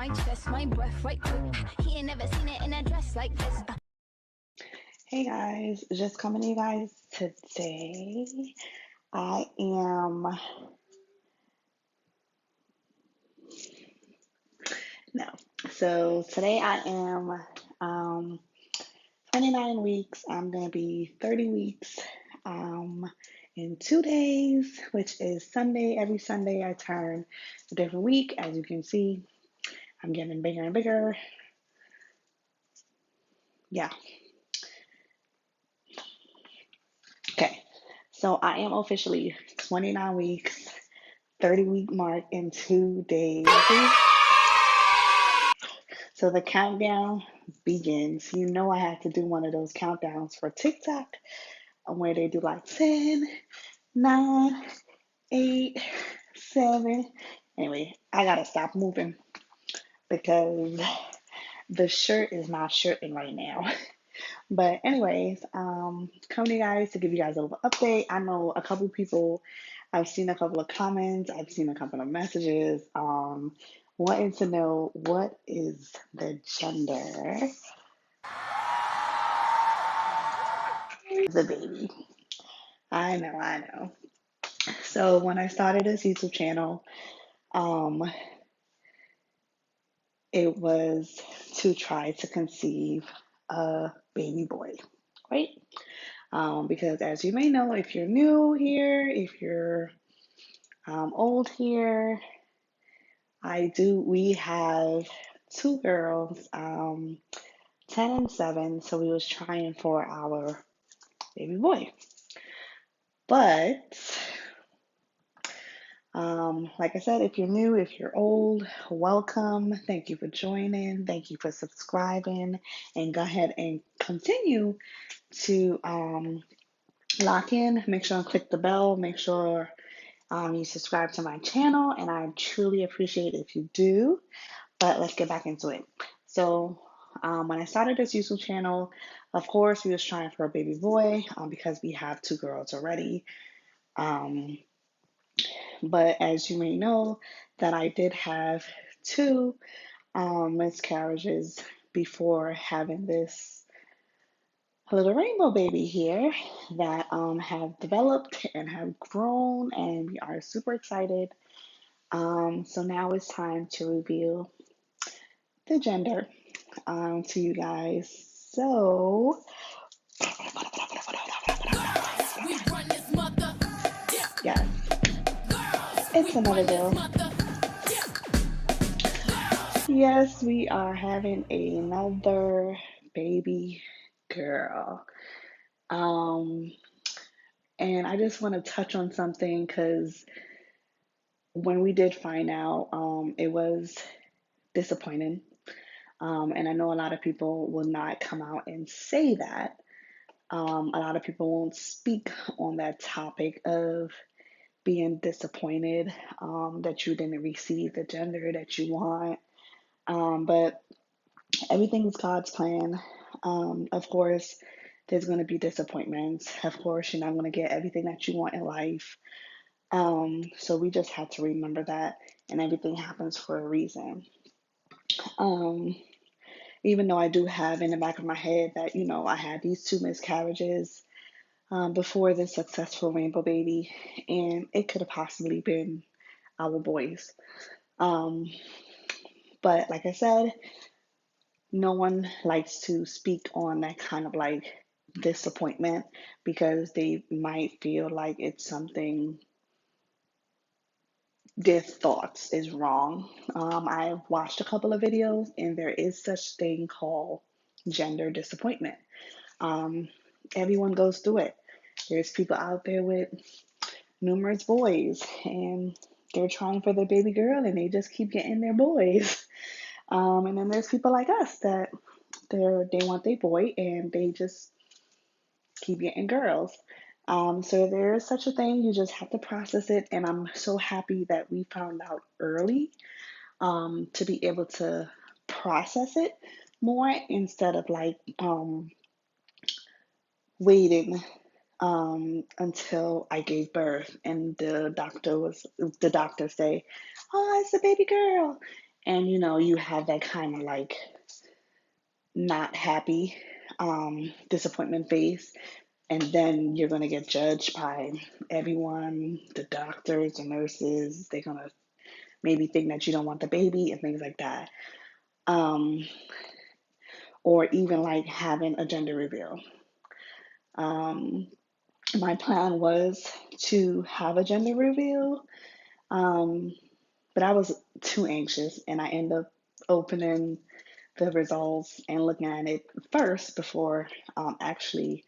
my chest, my breath right quick. He ain't never seen it in a dress like this. Hey guys, just coming to you guys today. I am no. So today I am 29 weeks. I'm gonna be 30 weeks in 2 days, which is Sunday. Every Sunday I turn a different week. As you can see, I'm getting bigger and bigger. Yeah. Okay. So I am officially 29 weeks, 30-week mark in 2 days. So the countdown begins. You know I had to do one of those countdowns for TikTok where they do like 10, 9, 8, 7. Anyway, I gotta stop moving because the shirt is not shirting right now. But anyways, coming to you guys to give you guys a little update. I know a couple people, I've seen a couple of comments, I've seen a couple of messages, wanting to know what is the gender of the baby. I know. So when I started this YouTube channel, um, it was to try to conceive a baby boy, right? Because as you may know, if you're new here, if you're old here, we have two girls, 10 and 7, so we was trying for our baby boy. But like I said, if you're new, if you're old, welcome. Thank you for joining. Thank you for subscribing. And go ahead and continue to lock in. Make sure and click the bell. Make sure you subscribe to my channel. And I truly appreciate it if you do. But let's get back into it. So when I started this YouTube channel, of course, we was trying for a baby boy because we have two girls already. But as you may know, that I did have two miscarriages before having this little rainbow baby here that have developed and have grown, and we are super excited. So now it's time to reveal the gender to you guys. So, yes, it's another girl. Yes, we are having another baby girl. Um, and I just want to touch on something because when we did find out, it was disappointing. And I know a lot of people will not come out and say that. A lot of people won't speak on that topic of being disappointed that you didn't receive the gender that you want. But everything is God's plan. Of course, there's going to be disappointments. Of course, you're not going to get everything that you want in life. So we just have to remember that, and everything happens for a reason. Um, Even though I do have in the back of my head that, I had these two miscarriages before this successful rainbow baby, and it could have possibly been our boys. Um, but like I said, no one likes to speak on that kind of like disappointment because they might feel like it's something their thoughts is wrong. I've watched a couple of videos and there is such thing called gender disappointment. Um, Everyone goes through it. There's people out there with numerous boys and they're trying for their baby girl and they just keep getting their boys. And then there's people like us that they want their boy and they just keep getting girls. So there is such a thing. You just have to process it. And I'm so happy that we found out early to be able to process it more instead of like waiting until I gave birth and the doctor say, "Oh, it's a baby girl," And you have that kind of like not happy disappointment face, and then you're going to get judged by everyone, the doctors, the nurses. They're going to maybe think that you don't want the baby and things like that. um, or even like having a gender reveal. um, my plan was to have a gender reveal, um, but I was too anxious, and I ended up opening the results and looking at it first before actually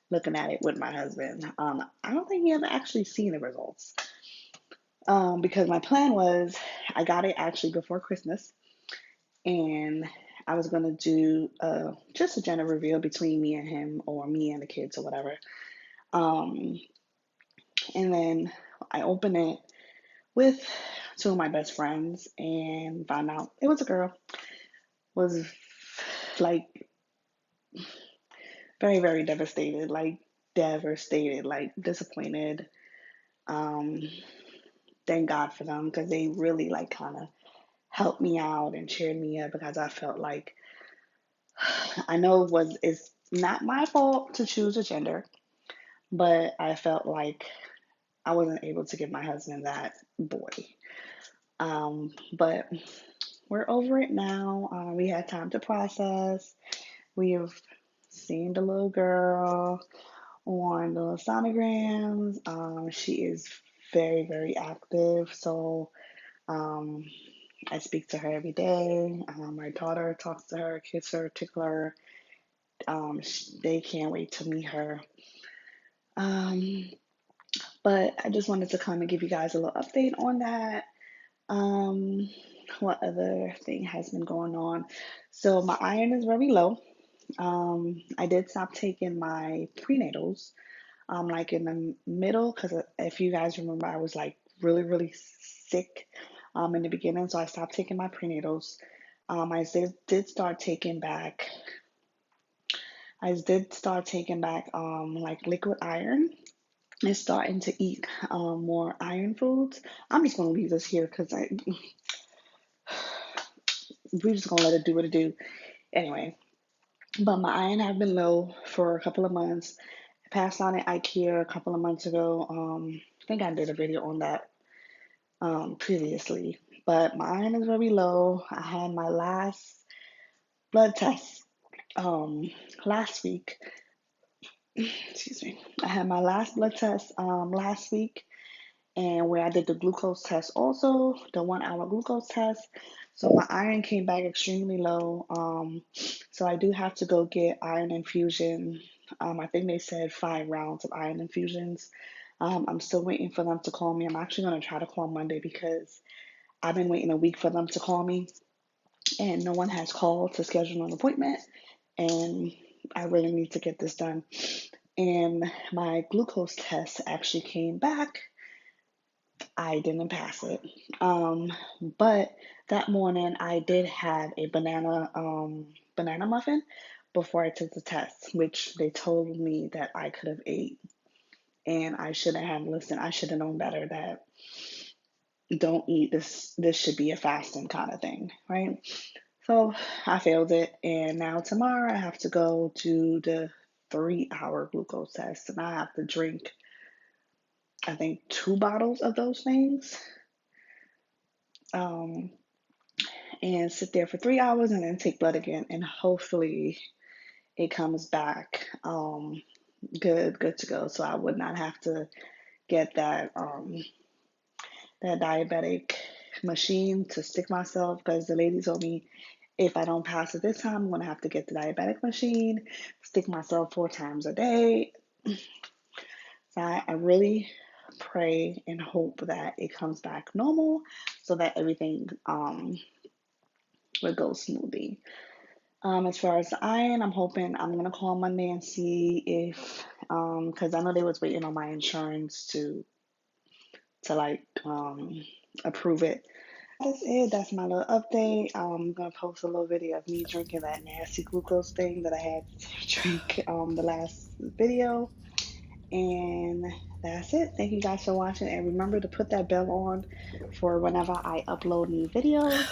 looking at it with my husband. I don't think he ever actually seen the results, because my plan was I got it actually before Christmas, and I was gonna do just a gender reveal between me and him, or me and the kids, or whatever. Um, and then I opened it with two of my best friends and found out it was a girl. Was like very, very devastated, like disappointed. Um, thank God for them, because they really like kind of helped me out and cheered me up, because I felt like I know it's not my fault to choose a gender, but I felt like I wasn't able to give my husband that boy. But we're over it now. We had time to process. We have seen the little girl on the sonograms. She is very, very active. So um, I speak to her every day. My daughter talks to her, kiss her, tickle her. They can't wait to meet her. Um, but I just wanted to come and give you guys a little update on that. Um, what other thing has been going on? So my iron is very low. I did stop taking my prenatals, like in the middle, because if you guys remember, I was like really, really sick, in the beginning, so I stopped taking my prenatals. Did start taking back. I did start taking back like liquid iron, and starting to eat more iron foods. I'm just gonna leave this here because we're just gonna let it do what it do. Anyway, but my iron have been low for a couple of months. I passed on at IKEA a couple of months ago. I think I did a video on that previously. But my iron is very low. I had my last blood test last week. Excuse me. I had my last blood test last week, and where I did the glucose test also, the 1 hour glucose test. So my iron came back extremely low. So I do have to go get iron infusion. I think they said 5 rounds of iron infusions. I'm still waiting for them to call me. I'm actually going to try to call Monday, because I've been waiting a week for them to call me, and no one has called to schedule an appointment. And I really need to get this done. And my glucose test actually came back. I didn't pass it. But that morning I did have a banana muffin before I took the test, which they told me that I could have ate. And I shouldn't have listened. I should have known better that don't eat this. This should be a fasting kind of thing, right? So I failed it, and now tomorrow I have to go to the 3 hour glucose test, and I have to drink, I think, 2 bottles of those things, um, and sit there for 3 hours, and then take blood again, and hopefully it comes back good to go. So I would not have to get that diabetic machine to stick myself, because the lady told me if I don't pass it this time, I'm gonna have to get the diabetic machine, stick myself 4 times a day. So I really pray and hope that it comes back normal, so that everything will go smoothly. As far as the iron, I'm hoping I'm gonna call Monday and see if, because I know they was waiting on my insurance to like approve it. That's it. That's my little update. I'm gonna post a little video of me drinking that nasty glucose thing that I had to drink the last video. And that's it. Thank you guys for watching. And remember to put that bell on for whenever I upload new videos.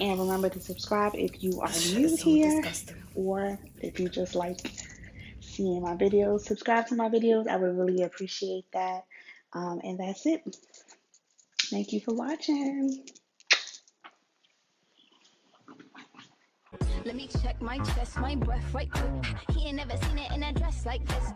And remember to subscribe if you are This shit new is so here disgusting. or if you just like seeing my videos. Subscribe to my videos. I would really appreciate that. And that's it. Thank you for watching. Let me check my chest, my breath right quick. He ain't never seen it in a dress like this.